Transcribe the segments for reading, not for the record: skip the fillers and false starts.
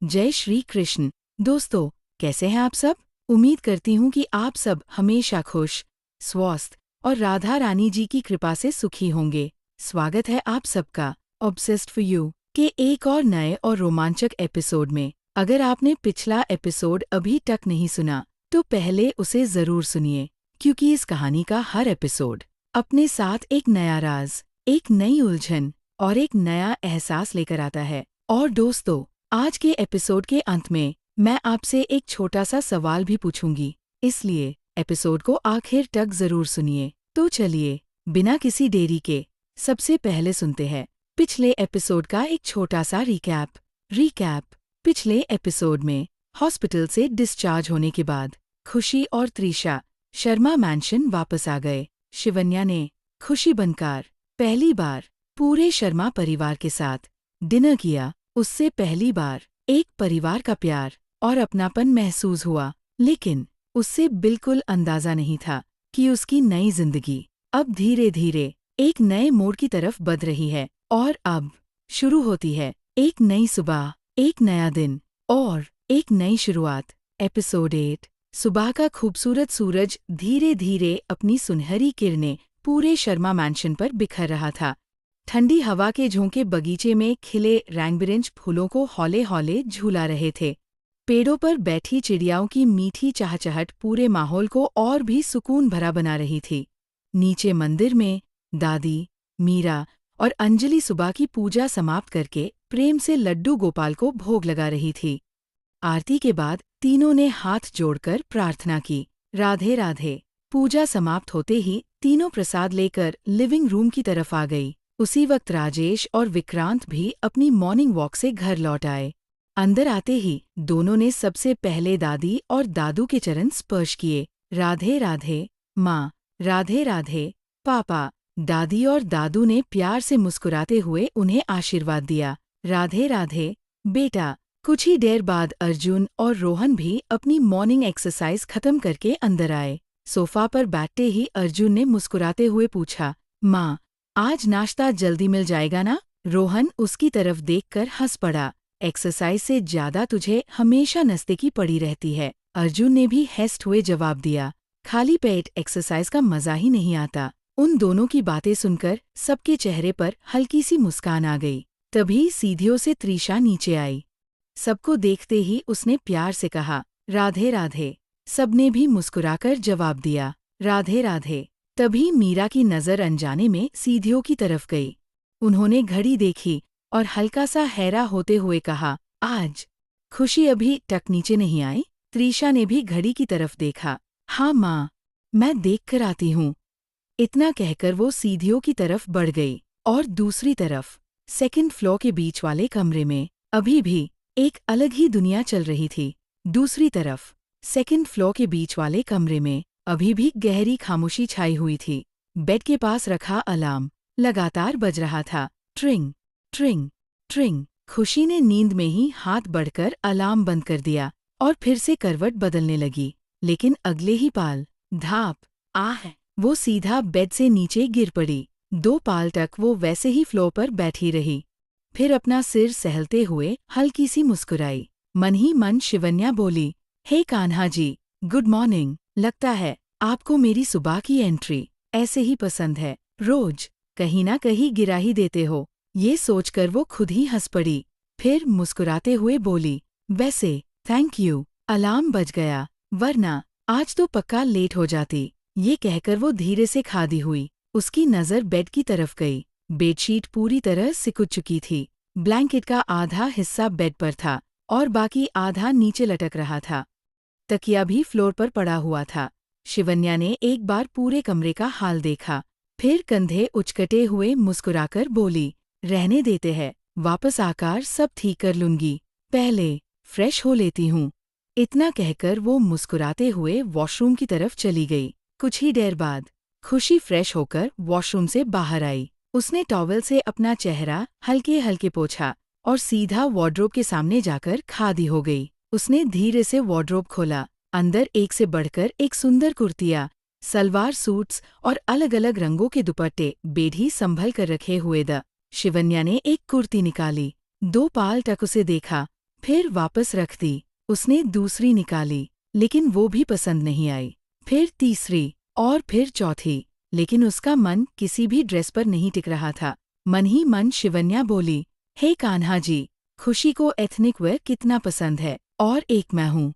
जय श्री कृष्ण। दोस्तों, कैसे हैं आप सब? उम्मीद करती हूँ कि आप सब हमेशा खुश, स्वस्थ और राधा रानी जी की कृपा से सुखी होंगे। स्वागत है आप सबका ऑब्सेस्ड फॉर यू के एक और नए और रोमांचक एपिसोड में। अगर आपने पिछला एपिसोड अभी तक नहीं सुना तो पहले उसे जरूर सुनिए, क्योंकि इस कहानी का हर एपिसोड अपने साथ एक नया राज, एक नई उलझन और एक नया एहसास लेकर आता है। और दोस्तों, आज के एपिसोड के अंत में मैं आपसे एक छोटा सा सवाल भी पूछूंगी, इसलिए एपिसोड को आखिर तक जरूर सुनिए। तो चलिए, बिना किसी देरी के सबसे पहले सुनते हैं पिछले एपिसोड का एक छोटा सा रिकैप। पिछले एपिसोड में हॉस्पिटल से डिस्चार्ज होने के बाद खुशी और त्रिशा शर्मा मैंशन वापस आ गए। शिवन्या ने खुशी बनकर पहली बार पूरे शर्मा परिवार के साथ डिनर किया। उससे पहली बार एक परिवार का प्यार और अपनापन महसूस हुआ, लेकिन उससे बिल्कुल अंदाजा नहीं था कि उसकी नई जिंदगी अब धीरे धीरे एक नए मोड़ की तरफ बढ़ रही है। और अब शुरू होती है एक नई सुबह, एक नया दिन और एक नई शुरुआत। एपिसोड 8। सुबह का खूबसूरत सूरज धीरे धीरे अपनी सुनहरी किरणें पूरे शर्मा मैंशन पर बिखर रहा था। ठंडी हवा के झोंके बगीचे में खिले रंग-बिरंगे फूलों को हौले हौले झूला रहे थे। पेड़ों पर बैठी चिड़ियाओं की मीठी चहचहाट पूरे माहौल को और भी सुकून भरा बना रही थी। नीचे मंदिर में दादी, मीरा और अंजलि सुबह की पूजा समाप्त करके प्रेम से लड्डू गोपाल को भोग लगा रही थी। आरती के बाद तीनों ने हाथ जोड़कर प्रार्थना की, राधे राधे। पूजा समाप्त होते ही तीनों प्रसाद लेकर लिविंग रूम की तरफ आ गई। उसी वक्त राजेश और विक्रांत भी अपनी मॉर्निंग वॉक से घर लौट आए। अंदर आते ही दोनों ने सबसे पहले दादी और दादू के चरण स्पर्श किए। राधे राधे माँ, राधे राधे पापा। दादी और दादू ने प्यार से मुस्कुराते हुए उन्हें आशीर्वाद दिया। राधे राधे बेटा। कुछ ही देर बाद अर्जुन और रोहन भी अपनी मॉर्निंग एक्सरसाइज खत्म करके अंदर आए। सोफा पर बैठते ही अर्जुन ने मुस्कुराते हुए पूछा, माँ, आज नाश्ता जल्दी मिल जाएगा ना? रोहन उसकी तरफ देखकर हंस पड़ा। एक्सरसाइज से ज्यादा तुझे हमेशा नस्ते पड़ी रहती है। अर्जुन ने भी हेस्ट हुए जवाब दिया। खाली पेट एक्सरसाइज का मजा ही नहीं आता। उन दोनों की बातें सुनकर सबके चेहरे पर हल्की सी मुस्कान आ गई। तभी सीढ़ियों से त्रिशा नीचे आई। सबको देखते ही उसने प्यार से कहा, राधे राधे। सबने भी मुस्कुराकर जवाब दिया, राधे राधे। तभी मीरा की नजर अनजाने में सीढ़ियों की तरफ गई। उन्होंने घड़ी देखी और हल्का सा हैरा होते हुए कहा, आज खुशी अभी तक नीचे नहीं आई? त्रिशा ने भी घड़ी की तरफ देखा। हाँ माँ, मैं देख कर आती हूँ। इतना कहकर वो सीढ़ियों की तरफ बढ़ गई। और दूसरी तरफ सेकंड फ्लोर के बीच वाले कमरे में अभी भी एक अलग ही दुनिया चल रही थी। दूसरी तरफ सेकंड फ्लोर के बीच वाले कमरे में अभी भी गहरी खामोशी छाई हुई थी। बेड के पास रखा अलार्म लगातार बज रहा था। ट्रिंग ट्रिंग ट्रिंग। खुशी ने नींद में ही हाथ बढ़कर अलार्म बंद कर दिया और फिर से करवट बदलने लगी। लेकिन अगले ही पाल धाप आह, वो सीधा बेड से नीचे गिर पड़ी। 2 पाल तक वो वैसे ही फ्लोर पर बैठी रही। फिर अपना सिर सहलते हुए हल्की सी मुस्कुराई। मन ही मन शिवन्या बोली, हे कान्हा जी, गुड मॉर्निंग। लगता है आपको मेरी सुबह की एंट्री ऐसे ही पसंद है। रोज कहीं ना कहीं गिरा ही देते हो। ये सोचकर वो खुद ही हंस पड़ी। फिर मुस्कुराते हुए बोली, वैसे थैंक यू। अलार्म बज गया, वरना आज तो पक्का लेट हो जाती। ये कहकर वो धीरे से खादी हुई। उसकी नज़र बेड की तरफ गई। बेडशीट पूरी तरह सिकुड़ चुकी थी। ब्लैंकेट का आधा हिस्सा बेड पर था और बाकी आधा नीचे लटक रहा था। तकिया भी फ्लोर पर पड़ा हुआ था। शिवन्या ने एक बार पूरे कमरे का हाल देखा, फिर कंधे उचकटे हुए मुस्कुराकर बोली, रहने देते हैं, वापस आकर सब ठीक कर लूंगी। पहले फ्रेश हो लेती हूँ। इतना कहकर वो मुस्कुराते हुए वॉशरूम की तरफ चली गई। कुछ ही देर बाद खुशी फ्रेश होकर वॉशरूम से बाहर आई। उसने टॉवल से अपना चेहरा हल्के हल्के पोंछा और सीधा वार्डरोब के सामने जाकर खादी हो गई। उसने धीरे से वार्डरोब खोला। अंदर एक से बढ़कर एक सुंदर कुर्तियाँ, सलवार सूट्स और अलग अलग रंगों के दुपट्टे बेढी संभल कर रखे हुए द। शिवन्या ने एक कुर्ती निकाली। 2 पाल तक उसे देखा, फिर वापस रख दी। उसने दूसरी निकाली, लेकिन वो भी पसंद नहीं आई। फिर तीसरी और फिर चौथी, लेकिन उसका मन किसी भी ड्रेस पर नहीं टिक रहा था। मन ही मन शिवन्या बोली, हे कान्हा जी, खुशी को एथनिक वेयर कितना पसंद है, और एक मैं हूँ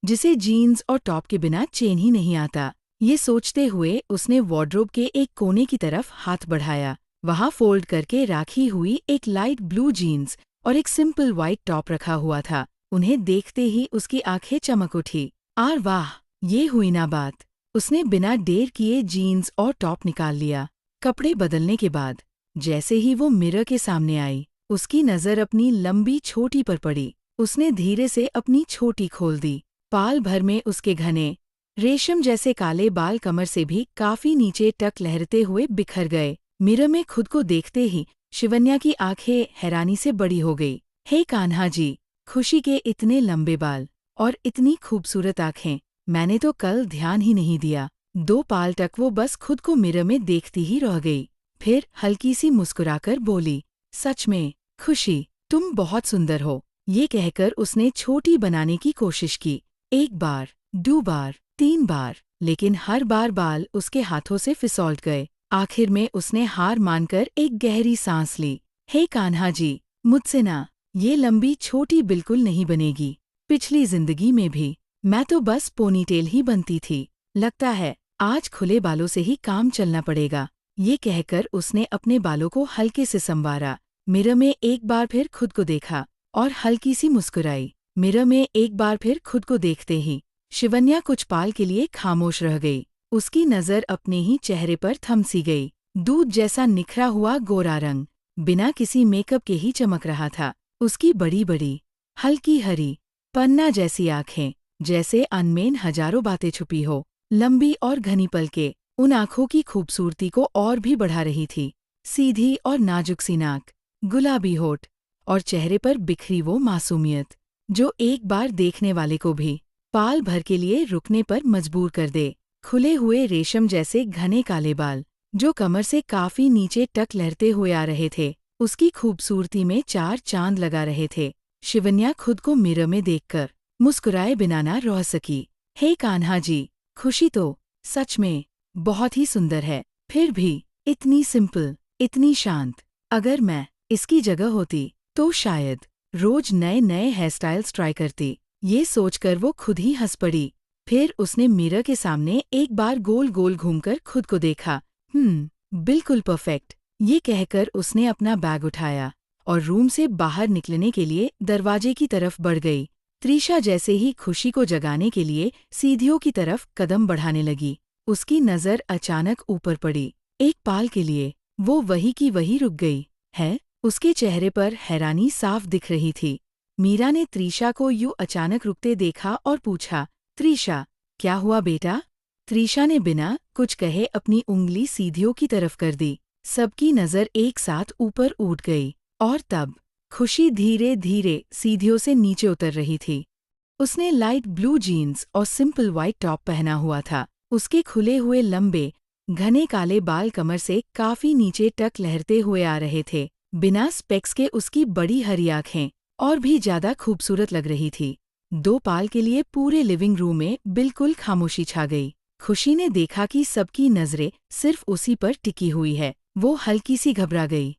जिसे जीन्स और टॉप के बिना चैन ही नहीं आता। ये सोचते हुए उसने वार्डरोब के एक कोने की तरफ हाथ बढ़ाया। वहाँ फोल्ड करके राखी हुई एक लाइट ब्लू जीन्स और एक सिंपल व्हाइट टॉप रखा हुआ था। उन्हें देखते ही उसकी आंखें चमक उठी। आर वाह, ये हुई ना बात। उसने बिना देर किए जीन्स और टॉप निकाल लिया। कपड़े बदलने के बाद जैसे ही वो मिरर के सामने आई, उसकी नज़र अपनी लंबी छोटी पर पड़ी। उसने धीरे से अपनी छोटी खोल दी। पाल भर में उसके घने रेशम जैसे काले बाल कमर से भी काफी नीचे तक लहरते हुए बिखर गए। मिरर में खुद को देखते ही शिवन्या की आंखें हैरानी से बड़ी हो गई। हे कान्हा जी, खुशी के इतने लंबे बाल और इतनी खूबसूरत आंखें, मैंने तो कल ध्यान ही नहीं दिया। 2 पाल तक वो बस खुद को मिरर में देखती ही रह गई। फिर हल्की सी मुस्कुराकर बोली, सच में खुशी, तुम बहुत सुंदर हो। ये कहकर उसने छोटी बनाने की कोशिश की। 1 बार, 2 बार, 3 बार, लेकिन हर बार बाल उसके हाथों से फिसौल गए। आखिर में उसने हार मानकर एक गहरी सांस ली। हे कान्हा जी, मुझसे ना ये लंबी छोटी बिल्कुल नहीं बनेगी। पिछली जिंदगी में भी मैं तो बस पोनीटेल ही बनती थी। लगता है आज खुले बालों से ही काम चलना पड़ेगा। ये कहकर उसने अपने बालों को हल्के से संवारा। मिरर में एक बार फिर खुद को देखा और हल्की सी मुस्कुराई। मिरर में एक बार फिर खुद को देखते ही शिवन्या कुछ पाल के लिए खामोश रह गई। उसकी नज़र अपने ही चेहरे पर थम सी गई। दूध जैसा निखरा हुआ गोरा रंग बिना किसी मेकअप के ही चमक रहा था। उसकी बड़ी बड़ी हल्की हरी पन्ना जैसी आंखें, जैसे अनमेन हजारों बातें छुपी हो। लंबी और घनी पलकें उन आंखों की खूबसूरती को और भी बढ़ा रही थी। सीधी और नाजुक सी नाक, गुलाबी होठ और चेहरे पर बिखरी वो मासूमियत जो एक बार देखने वाले को भी पाल भर के लिए रुकने पर मजबूर कर दे। खुले हुए रेशम जैसे घने काले बाल जो कमर से काफी नीचे तक लहरते हुए आ रहे थे, उसकी खूबसूरती में 4 चांद लगा रहे थे। शिवन्या खुद को मिरर में देखकर मुस्कुराए बिना ना रह सकी। हे कान्हा जी, खुशी तो सच में बहुत ही सुंदर है, फिर भी इतनी सिंपल, इतनी शांत। अगर मैं इसकी जगह होती तो शायद रोज नए नए हेयर स्टाइल्स ट्राई करती। ये सोचकर वो खुद ही हंस पड़ी। फिर उसने मिरर के सामने एक बार गोल गोल घूमकर खुद को देखा। बिल्कुल परफेक्ट। ये कहकर उसने अपना बैग उठाया और रूम से बाहर निकलने के लिए दरवाजे की तरफ बढ़ गई। त्रिशा जैसे ही खुशी को जगाने के लिए सीढ़ियों की तरफ कदम बढ़ाने लगी। उसकी नज़र अचानक ऊपर पड़ी। एक पाल के लिए वो वही की वही रुक गई। है, उसके चेहरे पर हैरानी साफ दिख रही थी। मीरा ने त्रिशा को यूं अचानक रुकते देखा और पूछा, त्रिशा, क्या हुआ बेटा? त्रिशा ने बिना कुछ कहे अपनी उंगली सीढ़ियों की तरफ कर दी। सबकी नज़र एक साथ ऊपर उठ गई और तब खुशी धीरे धीरे सीढ़ियों से नीचे उतर रही थी। उसने लाइट ब्लू जीन्स और सिंपल व्हाइट टॉप पहना हुआ था। उसके खुले हुए लंबे घने काले बाल कमर से काफी नीचे तक लहरते हुए आ रहे थे। बिना स्पेक्स के उसकी बड़ी हरी आंखें और भी ज्यादा खूबसूरत लग रही थी। 2 पाल के लिए पूरे लिविंग रूम में बिल्कुल खामोशी छा गई। खुशी ने देखा कि सबकी नजरें सिर्फ उसी पर टिकी हुई है। वो हल्की सी घबरा गई।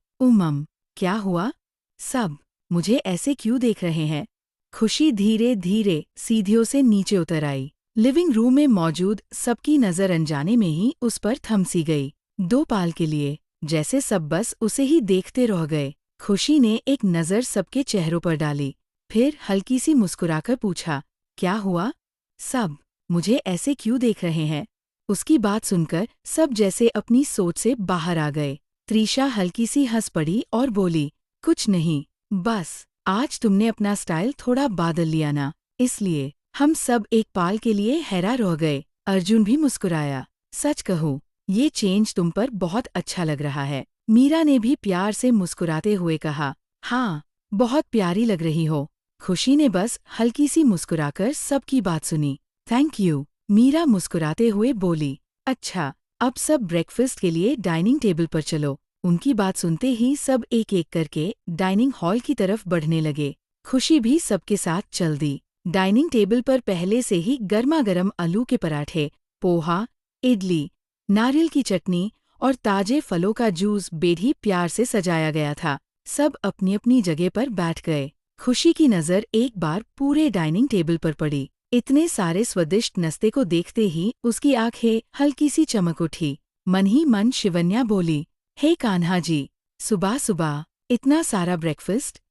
क्या हुआ? सब मुझे ऐसे क्यों देख रहे हैं? खुशी धीरे धीरे सीढ़ियों से नीचे उतर आई। लिविंग रूम में मौजूद सबकी नजर अनजाने में ही उस पर थम सी गई। 2 पाल के लिए जैसे सब बस उसे ही देखते रह गए। खुशी ने एक नज़र सबके चेहरों पर डाली, फिर हल्की सी मुस्कुराकर पूछा, क्या हुआ? सब मुझे ऐसे क्यों देख रहे हैं? उसकी बात सुनकर सब जैसे अपनी सोच से बाहर आ गए। त्रिशा हल्की सी हंस पड़ी और बोली, कुछ नहीं, बस आज तुमने अपना स्टाइल थोड़ा बदल लिया ना, इसलिए हम सब एक पाल के लिए हैरान रह गए। अर्जुन भी मुस्कुराया। सच कहूँ, ये चेंज तुम पर बहुत अच्छा लग रहा है। मीरा ने भी प्यार से मुस्कुराते हुए कहा, हाँ, बहुत प्यारी लग रही हो। खुशी ने बस हल्की सी मुस्कुराकर सबकी बात सुनी। थैंक यू, मीरा मुस्कुराते हुए बोली। अच्छा, अब सब ब्रेकफास्ट के लिए डाइनिंग टेबल पर चलो। उनकी बात सुनते ही सब एक एक करके डाइनिंग हॉल की तरफ बढ़ने लगे। खुशी भी सबके साथ चल दी। डाइनिंग टेबल पर पहले से ही गर्मा गर्म आलू के पराठे, पोहा, इडली, नारियल की चटनी और ताजे फलों का जूस बेहद प्यार से सजाया गया था। सब अपनी अपनी जगह पर बैठ गए। खुशी की नज़र एक बार पूरे डाइनिंग टेबल पर पड़ी। इतने सारे स्वादिष्ट नाश्ते को देखते ही उसकी आंखें हल्की सी चमक उठी। मन ही मन शिवन्या बोली, हे कान्हा जी, सुबह सुबह इतना सारा ब्रेकफास्ट?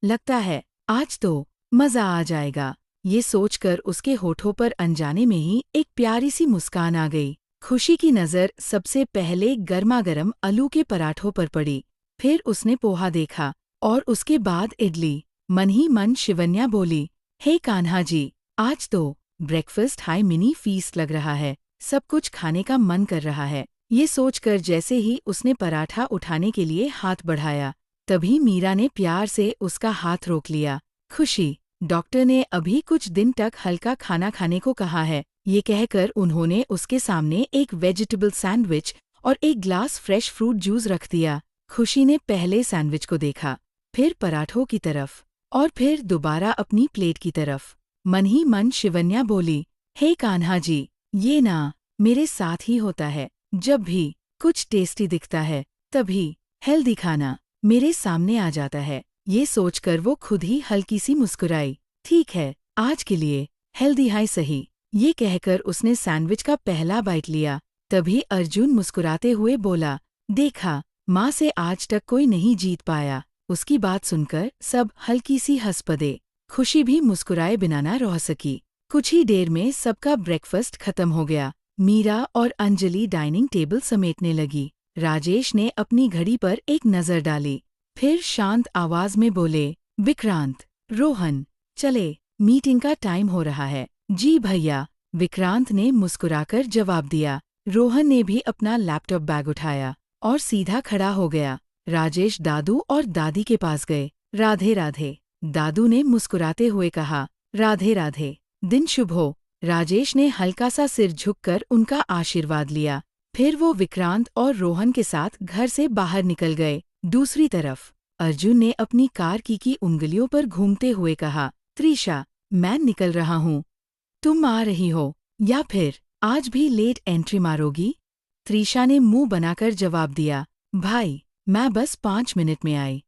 लगता है आज तो मज़ा आ जाएगा। ये सोचकर उसके होठों पर अनजाने में ही एक प्यारी सी मुस्कान आ गई। खुशी की नज़र सबसे पहले गर्मा-गर्म आलू के पराठों पर पड़ी, फिर उसने पोहा देखा और उसके बाद इडली। मन ही मन शिवन्या बोली, हे कान्हा जी, आज तो ब्रेकफास्ट हाई मिनी फीस्ट लग रहा है, सब कुछ खाने का मन कर रहा है। ये सोचकर जैसे ही उसने पराठा उठाने के लिए हाथ बढ़ाया, तभी मीरा ने प्यार से उसका हाथ रोक लिया। खुशी, डॉक्टर ने अभी कुछ दिन तक हल्का खाना खाने को कहा है। ये कहकर उन्होंने उसके सामने एक वेजिटेबल सैंडविच और एक ग्लास फ्रेश फ्रूट जूस रख दिया। खुशी ने पहले सैंडविच को देखा, फिर पराठों की तरफ और फिर दोबारा अपनी प्लेट की तरफ। मन ही मन शिवन्या बोली, हे कान्हा जी, ये ना मेरे साथ ही होता है। जब भी कुछ टेस्टी दिखता है, तभी हेल्दी खाना मेरे सामने आ जाता है। ये सोचकर वो खुद ही हल्की सी मुस्कुराई। ठीक है, आज के लिए हेल्दी हाई सही। ये कहकर उसने सैंडविच का पहला बाइट लिया। तभी अर्जुन मुस्कुराते हुए बोला, देखा, माँ से आज तक कोई नहीं जीत पाया। उसकी बात सुनकर सब हल्की सी हंस पड़े। खुशी भी मुस्कुराए बिना न रह सकी। कुछ ही देर में सबका ब्रेकफास्ट खत्म हो गया। मीरा और अंजलि डाइनिंग टेबल समेटने लगी। राजेश ने अपनी घड़ी पर एक नज़र डाली, फिर शांत आवाज में बोले, विक्रांत, रोहन, चले, मीटिंग का टाइम हो रहा है। जी भैया, विक्रांत ने मुस्कुराकर जवाब दिया। रोहन ने भी अपना लैपटॉप बैग उठाया और सीधा खड़ा हो गया। राजेश दादू और दादी के पास गए। राधे राधे, दादू ने मुस्कुराते हुए कहा। राधे राधे, दिन शुभ हो। राजेश ने हल्का सा सिर झुककर उनका आशीर्वाद लिया। फिर वो विक्रांत और रोहन के साथ घर से बाहर निकल गए। दूसरी तरफ अर्जुन ने अपनी कार की उंगलियों पर घूमते हुए कहा, त्रिशा, मैं निकल रहा हूँ। तुम आ रही हो या फिर आज भी लेट एंट्री मारोगी? त्रिशा ने मुंह बनाकर जवाब दिया, भाई, मैं बस 5 मिनट में आई।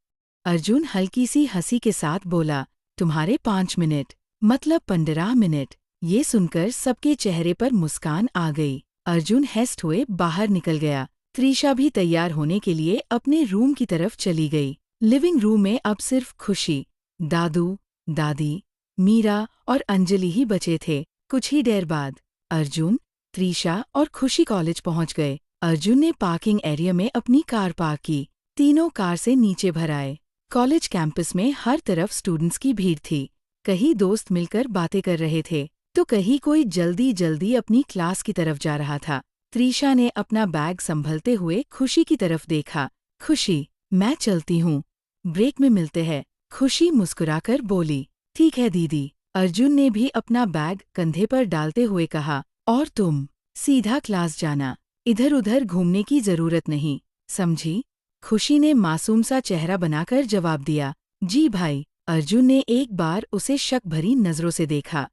अर्जुन हल्की सी हंसी के साथ बोला, तुम्हारे 5 मिनट मतलब 15 मिनट। ये सुनकर सबके चेहरे पर मुस्कान आ गई। अर्जुन हेस्ट हुए बाहर निकल गया। त्रिशा भी तैयार होने के लिए अपने रूम की तरफ चली गई। लिविंग रूम में अब सिर्फ खुशी, दादू, दादी, मीरा और अंजलि ही बचे थे। कुछ ही देर बाद अर्जुन, त्रिशा और खुशी कॉलेज पहुंच गए। अर्जुन ने पार्किंग एरिया में अपनी कार पार्क की। तीनों कार से नीचे भर आए। कॉलेज कैंपस में हर तरफ स्टूडेंट्स की भीड़ थी। कहीं दोस्त मिलकर बातें कर रहे थे, तो कहीं कोई जल्दी जल्दी अपनी क्लास की तरफ जा रहा था। त्रिशा ने अपना बैग संभलते हुए खुशी की तरफ देखा। खुशी, मैं चलती हूँ, ब्रेक में मिलते हैं। खुशी मुस्कुराकर बोली, ठीक है दीदी। अर्जुन ने भी अपना बैग कंधे पर डालते हुए कहा, और तुम सीधा क्लास जाना, इधर उधर घूमने की जरूरत नहीं, समझी? खुशी ने मासूम सा चेहरा बनाकर जवाब दिया, जी भाई। अर्जुन ने एक बार उसे शक भरी नजरों से देखा।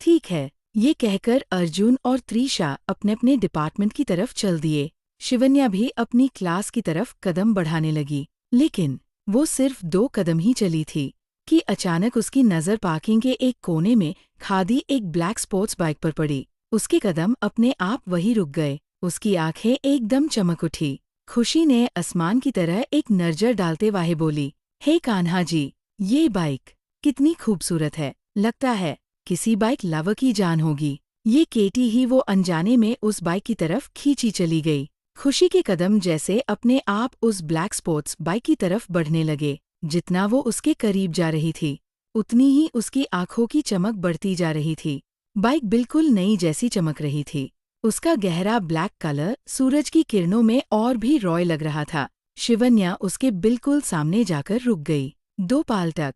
ठीक है। ये कहकर अर्जुन और त्रिशा अपने अपने डिपार्टमेंट की तरफ चल दिए। शिवन्या भी अपनी क्लास की तरफ कदम बढ़ाने लगी, लेकिन वो सिर्फ 2 कदम ही चली थी कि अचानक उसकी नज़र पार्किंग के एक कोने में खादी एक ब्लैक स्पोर्ट्स बाइक पर पड़ी। उसके कदम अपने आप वही रुक गए। उसकी आंखें एकदम चमक उठी। खुशी ने आसमान की तरह एक नजर डालते हुए बोली, हे कान्हा जी, ये बाइक कितनी खूबसूरत है। लगता है किसी बाइक लवर की जान होगी। ये केटी ही वो अनजाने में उस बाइक की तरफ खींची चली गई। खुशी के कदम जैसे अपने आप उस ब्लैक स्पोर्ट्स बाइक की तरफ बढ़ने लगे। जितना वो उसके करीब जा रही थी, उतनी ही उसकी आंखों की चमक बढ़ती जा रही थी। बाइक बिल्कुल नई जैसी चमक रही थी। उसका गहरा ब्लैक कलर सूरज की किरणों में और भी रॉय लग रहा था। शिवन्या उसके बिल्कुल सामने जाकर रुक गई। 2 पल तक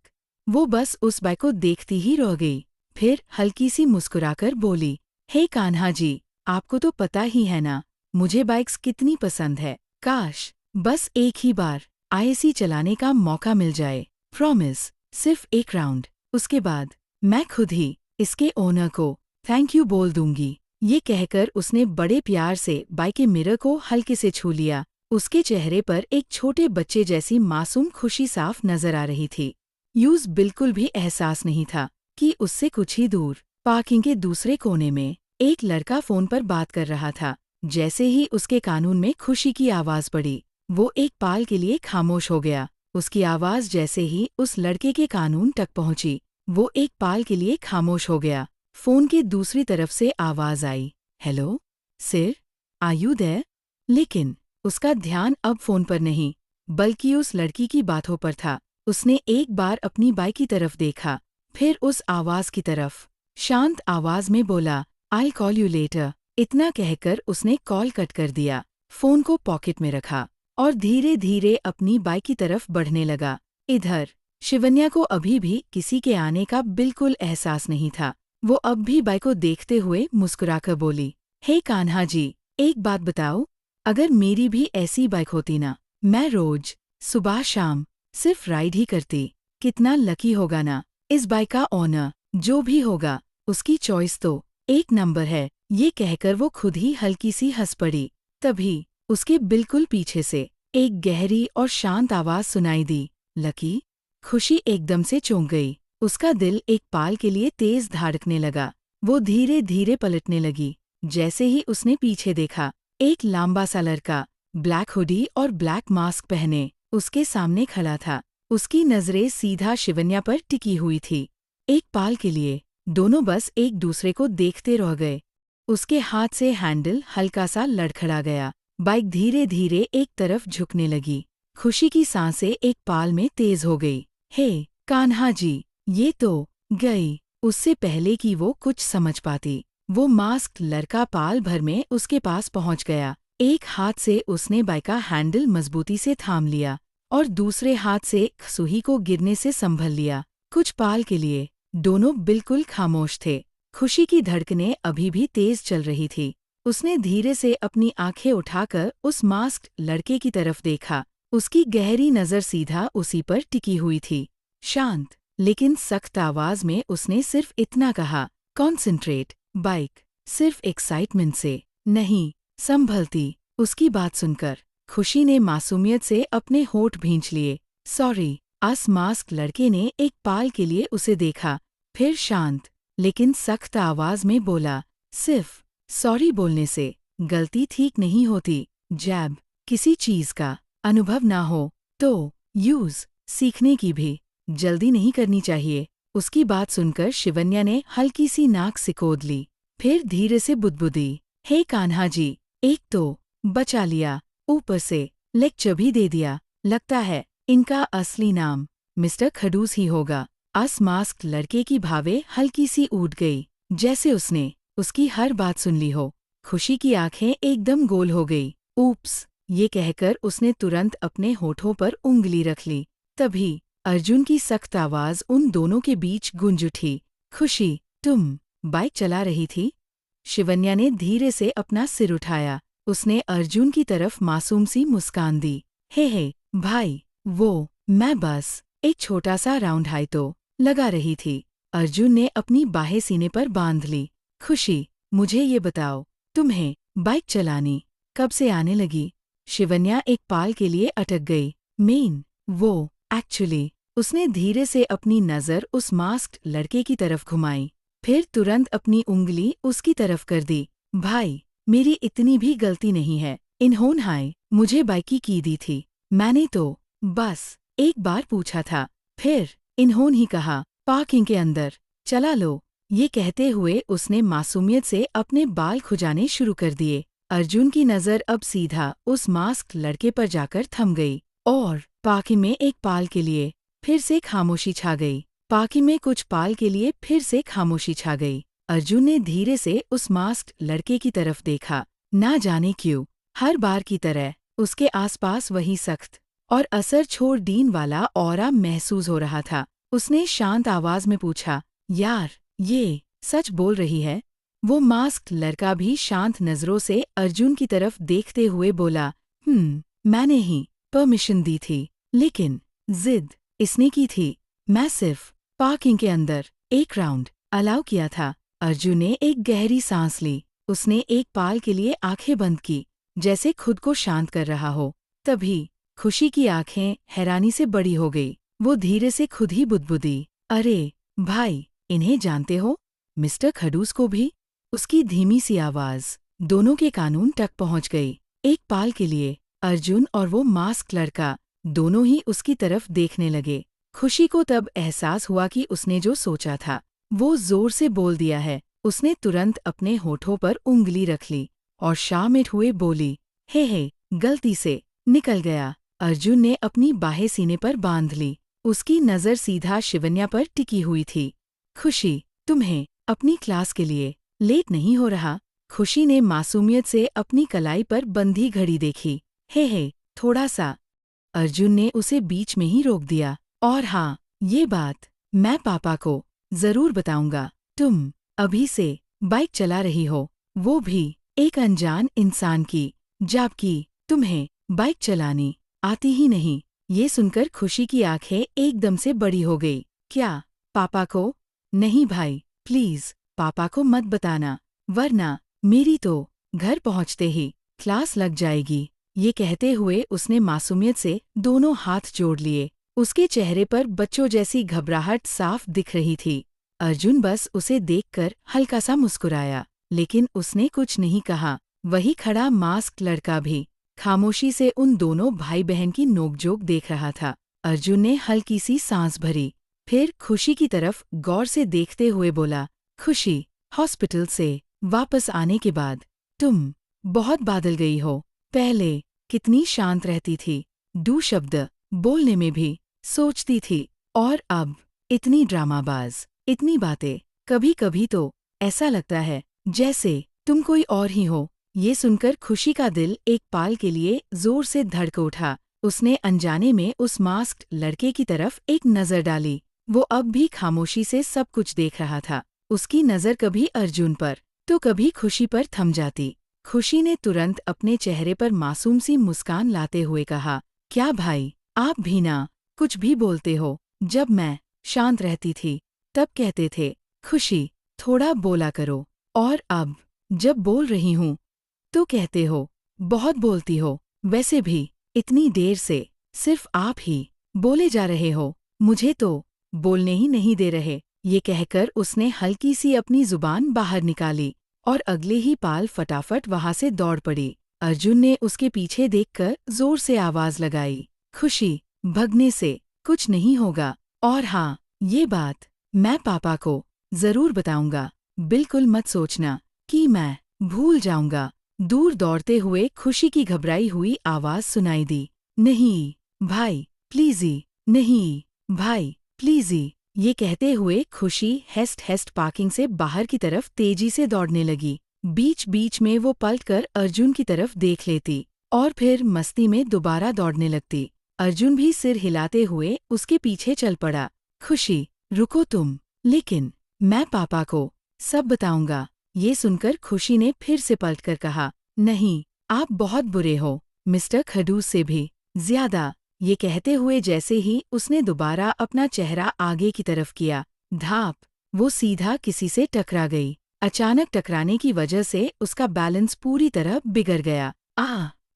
वो बस उस बाइक को देखती ही रह गई। फिर हल्की सी मुस्कुराकर बोली, हे कान्हा जी, आपको तो पता ही है ना, मुझे बाइक्स कितनी पसंद है। काश बस एक ही बार आईएसी चलाने का मौका मिल जाए। प्रॉमिस, सिर्फ एक राउंड, उसके बाद मैं खुद ही इसके ओनर को थैंक यू बोल दूंगी। ये कहकर उसने बड़े प्यार से बाइक के मिरर को हल्के से छू लिया। उसके चेहरे पर एक छोटे बच्चे जैसी मासूम खुशी साफ नजर आ रही थी। यूज बिल्कुल भी एहसास नहीं था कि उससे कुछ ही दूर पार्किंग के दूसरे कोने में एक लड़का फोन पर बात कर रहा था। जैसे ही उसके कानून में खुशी की आवाज पड़ी, वो एक पल के लिए खामोश हो गया। उसकी आवाज जैसे ही उस लड़के के कानून तक पहुंची, वो एक पल के लिए खामोश हो गया। फोन के दूसरी तरफ से आवाज आई, हेलो सिर, आर यू देयर? लेकिन उसका ध्यान अब फोन पर नहीं, बल्कि उस लड़की की बातों पर था। उसने एक बार अपनी बाइक की तरफ देखा, फिर उस आवाज की तरफ। शांत आवाज में बोला, आई कॉल यू लेटर। इतना कहकर उसने कॉल कट कर दिया, फोन को पॉकेट में रखा और धीरे धीरे अपनी बाइक की तरफ बढ़ने लगा। इधर शिवन्या को अभी भी किसी के आने का बिल्कुल एहसास नहीं था। वो अब भी बाइक को देखते हुए मुस्कुराकर बोली, हे कान्हा जी, एक बात बताओ, अगर मेरी भी ऐसी बाइक होती ना, मैं रोज सुबह शाम सिर्फ राइड ही करती। कितना लकी होगा ना इस बाइक का ओनर। जो भी होगा उसकी चॉइस तो एक नंबर है। ये कहकर वो खुद ही हल्की सी हंस पड़ी। तभी उसके बिल्कुल पीछे से एक गहरी और शांत आवाज सुनाई दी, लकी। खुशी एकदम से चौंक गई। उसका दिल एक पल के लिए तेज धड़कने लगा। वो धीरे धीरे पलटने लगी। जैसे ही उसने पीछे देखा, एक लंबा सा लड़का ब्लैक हुडी और ब्लैक मास्क पहने उसके सामने खड़ा था। उसकी नजरें सीधा शिवन्या पर टिकी हुई थी। एक पल के लिए दोनों बस एक दूसरे को देखते रह गए। उसके हाथ से हैंडल हल्का सा लड़खड़ा गया। बाइक धीरे धीरे एक तरफ झुकने लगी। खुशी की सांसें एक पल में तेज हो गई। हे कान्हा जी, ये तो गई। उससे पहले कि वो कुछ समझ पाती, वो मास्क लड़का पल भर में उसके पास पहुंच गया। एक हाथ से उसने बाइक का हैंडल मजबूती से थाम लिया और दूसरे हाथ से सुही को गिरने से संभल लिया। कुछ पल के लिए दोनों बिल्कुल खामोश थे। खुशी की धड़कनें अभी भी तेज चल रही थी। उसने धीरे से अपनी आंखें उठाकर उस मास्क्ड लड़के की तरफ देखा। उसकी गहरी नजर सीधा उसी पर टिकी हुई थी। शांत लेकिन सख्त आवाज में उसने सिर्फ इतना कहा, कॉन्सेंट्रेट। बाइक सिर्फ एक्साइटमेंट से नहीं संभलती। उसकी बात सुनकर खुशी ने मासूमियत से अपने होंठ भींच लिए। सॉरी। अस मास्क लड़के ने एक पल के लिए उसे देखा, फिर शांत लेकिन सख्त आवाज में बोला, सिर्फ सॉरी बोलने से गलती ठीक नहीं होती। जैब किसी चीज का अनुभव ना हो तो यूज सीखने की भी जल्दी नहीं करनी चाहिए। उसकी बात सुनकर शिवन्या ने हल्की सी नाक सिकोड़ ली, फिर धीरे से बुदबुदी, हे कान्हा जी, एक तो बचा लिया, ऊपर से लेक्चर भी दे दिया। लगता है इनका असली नाम मिस्टर खडूस ही होगा। अस मास्क लड़के की भावें हल्की सी उठ गई, जैसे उसने उसकी हर बात सुन ली हो। खुशी की आंखें एकदम गोल हो गई। ऊप्स, ये कहकर उसने तुरंत अपने होठों पर उंगली रख ली। तभी अर्जुन की सख्त आवाज उन दोनों के बीच गूंज उठी, खुशी, तुम बाइक चला रही थी? शिवन्या ने धीरे से अपना सिर उठाया। उसने अर्जुन की तरफ मासूम सी मुस्कान दी। हे भाई, वो मैं बस एक छोटा सा राउंड हाई तो लगा रही थी। अर्जुन ने अपनी बाहें सीने पर बांध ली। खुशी, मुझे ये बताओ, तुम्हें बाइक चलानी कब से आने लगी? शिवन्या एक पल के लिए अटक गई। वो एक्चुअली, उसने धीरे से अपनी नजर उस मास्क्ड लड़के की तरफ घुमाई, फिर तुरंत अपनी उंगली उसकी तरफ कर दी। भाई, मेरी इतनी भी गलती नहीं है। इन्होंने मुझे बाइक की दी थी। मैंने तो बस एक बार पूछा था, फिर इन्होंने ही कहा पार्किंग के अंदर चला लो। ये कहते हुए उसने मासूमियत से अपने बाल खुजाने शुरू कर दिए। अर्जुन की नजर अब सीधा उस मास्क लड़के पर जाकर थम गई और पार्किंग में एक पल के लिए फिर से खामोशी छा गई। पार्किंग में कुछ पल के लिए फिर से खामोशी छा गई। अर्जुन ने धीरे से उस मास्क लड़के की तरफ देखा। ना जाने क्यों हर बार की तरह उसके आसपास वही सख्त और असर छोड़ दीन वाला ऑरा महसूस हो रहा था। उसने शांत आवाज में पूछा, यार, ये सच बोल रही है? वो मास्क लड़का भी शांत नजरों से अर्जुन की तरफ देखते हुए बोला, मैंने ही परमिशन दी थी, लेकिन जिद इसने की थी। मैसिव पार्किंग के अंदर 1 राउंड अलाउ किया था। अर्जुन ने एक गहरी सांस ली। उसने एक पाल के लिए आंखें बंद की, जैसे खुद को शांत कर रहा हो। तभी खुशी की आंखें हैरानी से बड़ी हो गई। वो धीरे से खुद ही बुदबुदी, अरे भाई, इन्हें जानते हो? मिस्टर खडूस को भी? उसकी धीमी सी आवाज दोनों के कानून तक पहुंच गई। एक पाल के लिए अर्जुन और वो मास्क लड़का दोनों ही उसकी तरफ देखने लगे। खुशी को तब एहसास हुआ कि उसने जो सोचा था वो जोर से बोल दिया है। उसने तुरंत अपने होठों पर उंगली रख ली और शामिल हुए बोली, हे, गलती से निकल गया। अर्जुन ने अपनी बाहें सीने पर बांध ली। उसकी नज़र सीधा शिवन्या पर टिकी हुई थी। खुशी, तुम्हें अपनी क्लास के लिए लेट नहीं हो रहा? खुशी ने मासूमियत से अपनी कलाई पर बंधी घड़ी देखी। हे, थोड़ा सा। अर्जुन ने उसे बीच में ही रोक दिया। और हाँ, ये बात मैं पापा को जरूर बताऊंगा। तुम अभी से बाइक चला रही हो, वो भी एक अनजान इंसान की, जबकि तुम्हें बाइक चलानी आती ही नहीं। ये सुनकर खुशी की आंखें एकदम से बड़ी हो गई। क्या पापा को? नहीं भाई, प्लीज पापा को मत बताना, वरना मेरी तो घर पहुंचते ही क्लास लग जाएगी। ये कहते हुए उसने मासूमियत से दोनों हाथ जोड़ लिए। उसके चेहरे पर बच्चों जैसी घबराहट साफ दिख रही थी। अर्जुन बस उसे देखकर हल्का सा मुस्कुराया, लेकिन उसने कुछ नहीं कहा। वही खड़ा मास्क लड़का भी खामोशी से उन दोनों भाई बहन की नोकझोंक देख रहा था। अर्जुन ने हल्की सी सांस भरी, फिर खुशी की तरफ गौर से देखते हुए बोला, खुशी, हॉस्पिटल से वापस आने के बाद तुम बहुत बदल गई हो। पहले कितनी शांत रहती थी, 2 शब्द बोलने में भी सोचती थी, और अब इतनी ड्रामाबाज, इतनी बातें। कभी कभी तो ऐसा लगता है जैसे तुम कोई और ही हो। ये सुनकर खुशी का दिल एक पाल के लिए जोर से धड़क उठा। उसने अनजाने में उस मास्क्ड लड़के की तरफ एक नज़र डाली। वो अब भी खामोशी से सब कुछ देख रहा था। उसकी नज़र कभी अर्जुन पर तो कभी खुशी पर थम जाती। खुशी ने तुरंत अपने चेहरे पर मासूम सी मुस्कान लाते हुए कहा, क्या भाई, आप भी ना कुछ भी बोलते हो? जब मैं शांत रहती थी तब कहते थे, खुशी, थोड़ा बोला करो, और अब जब बोल रही हूँ तो कहते हो, बहुत बोलती हो। वैसे भी इतनी देर से सिर्फ आप ही बोले जा रहे हो, मुझे तो बोलने ही नहीं दे रहे। ये कहकर उसने हल्की सी अपनी जुबान बाहर निकाली और अगले ही पाल फटाफट वहां से दौड़ पड़ी। अर्जुन ने उसके पीछे देखकर जोर से आवाज लगाई, खुशी, भगने से कुछ नहीं होगा, और हाँ, ये बात मैं पापा को जरूर बताऊंगा। बिल्कुल मत सोचना कि मैं भूल जाऊंगा। दूर दौड़ते हुए खुशी की घबराई हुई आवाज सुनाई दी, नहीं भाई प्लीजी, नहीं भाई प्लीजी। ये कहते हुए खुशी हेस्ट हेस्ट पार्किंग से बाहर की तरफ तेजी से दौड़ने लगी। बीच बीच में वो पलटकर अर्जुन की तरफ देख लेती और फिर मस्ती में दोबारा दौड़ने लगती। अर्जुन भी सिर हिलाते हुए उसके पीछे चल पड़ा। खुशी, रुको तुम, लेकिन मैं पापा को सब बताऊंगा। ये सुनकर खुशी ने फिर से पलटकर कहा, नहीं, आप बहुत बुरे हो, मिस्टर खडूस से भी ज्यादा। ये कहते हुए जैसे ही उसने दोबारा अपना चेहरा आगे की तरफ किया, धाप, वो सीधा किसी से टकरा गई। अचानक टकराने की वजह से उसका बैलेंस पूरी तरह बिगड़ गया।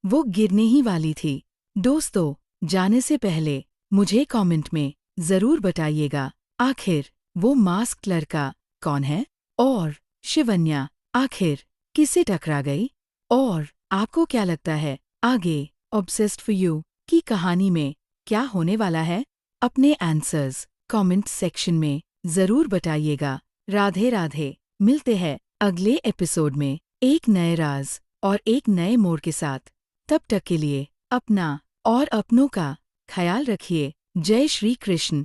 वो गिरने ही वाली थी। दोस्तों, जाने से पहले मुझे कमेंट में जरूर बताइएगा, आखिर वो मास्क लड़का कौन है, और शिवन्या आखिर किससे टकरा गई, और आपको क्या लगता है आगे ऑब्सेस्ड फॉर यू की कहानी में क्या होने वाला है? अपने आंसर्स कमेंट सेक्शन में जरूर बताइएगा। राधे राधे। मिलते हैं अगले एपिसोड में एक नए राज और एक नए मोड़ के साथ। तब तक के लिए अपना और अपनों का ख्याल रखिए। जय श्री कृष्ण।